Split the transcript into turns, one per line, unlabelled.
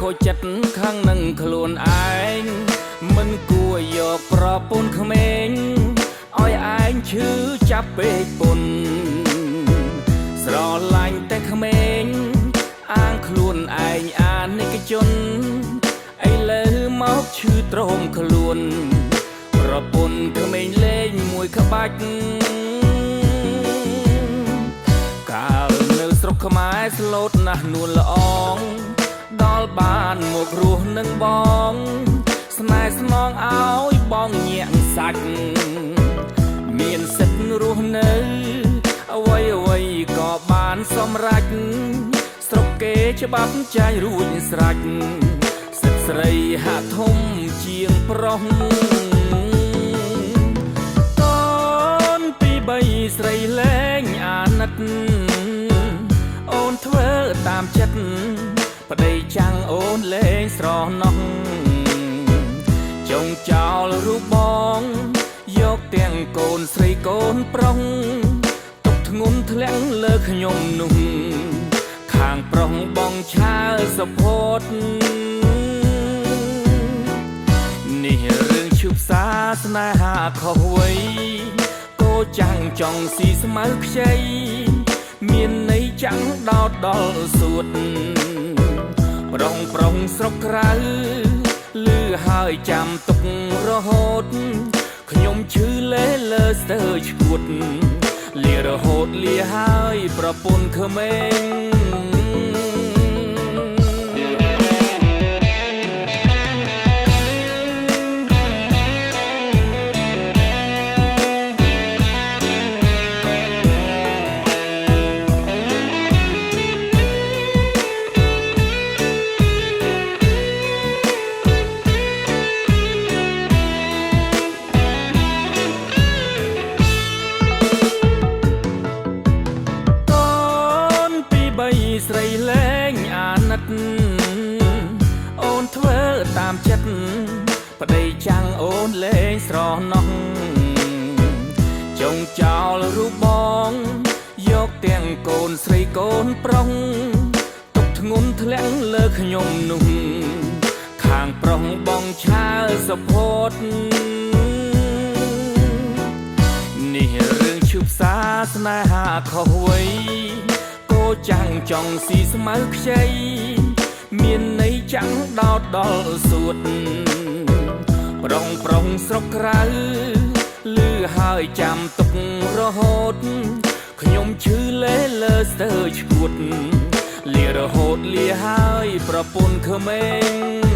ខូចចិត្តខាងនឹងខ្លួនឯងមិនគួរយកប្រពន្ធក្មេងឲ្យឯងឈឺចាប់ពេកពុនស្រឡាញ់តែក្មេងអាងខ្លួនឯងអានិកជនឥឡូវមកឈឺទ្រមខ្លួនប្រពន្ធក្មេងលេងមួយក្បាច់កាលនៅស្រុកខ្មែរស្លូតណាស់នួនល្អងដល់បានមករស់នឹងបងស្នេហ៍ស្នងឲ្យបងញាក់សាច់មានសិទ្ធិរស់នៅអ្វីក៏បានសម្រេចស្រុកគេច្បាប់ចាយរួចស្រេចសិទ្ធិស្រីហាក់ធំជាងប្រុសតនពី3ស្រីលែងអាណិតអូនធ្វើតាមចិត្តប្តីចាំងអូនលេងស្រណោះចងចោលរូបបងយកទាំងកូនស្រីកូនប្រុសទុកធ្ងន់ធ្លាក់លើខ្ញុំនោះខាងប្រុសបងឆាលសពតនេះរឿងឈឺផ្សាស្នេហាខុសវ័យកូចាំងចង់ស៊ីស្មៅខ្ចីមានន័យចាំងដោតដល់សួតប្រុងស្រុកក្រៅលឺហើយចាំទុករហូតខ្ញុំឈឺលេលើស្ទើរឈួតលារហូតលាហើយប្រពន្ធក្មេងស្រីលែងអាណិតអូនធ្វើតាមចិត្តប្តីចាំងអូនលេងស្រណោះចងចោលរូបបងយកទាំងកូនស្រីកូនប្រុសទុកធ្ងន់ធ្លាក់លើខ្ញុំនោះខាងប្រុសបងឆាលសពតនេះរឿងឈឺផ្សាស្នេហាខុសវ័យចាំងចង់ស៊ីស្មៅខ្ចីមានន័យចាំងដោតដល់សួតប្រុងស្រុកក្រៅលឺហើយចាំទុករហូតខ្ញុំឈឺលេលើស្ទើរឈួតលារហូតលាហើយប្រពន្ធក្មេង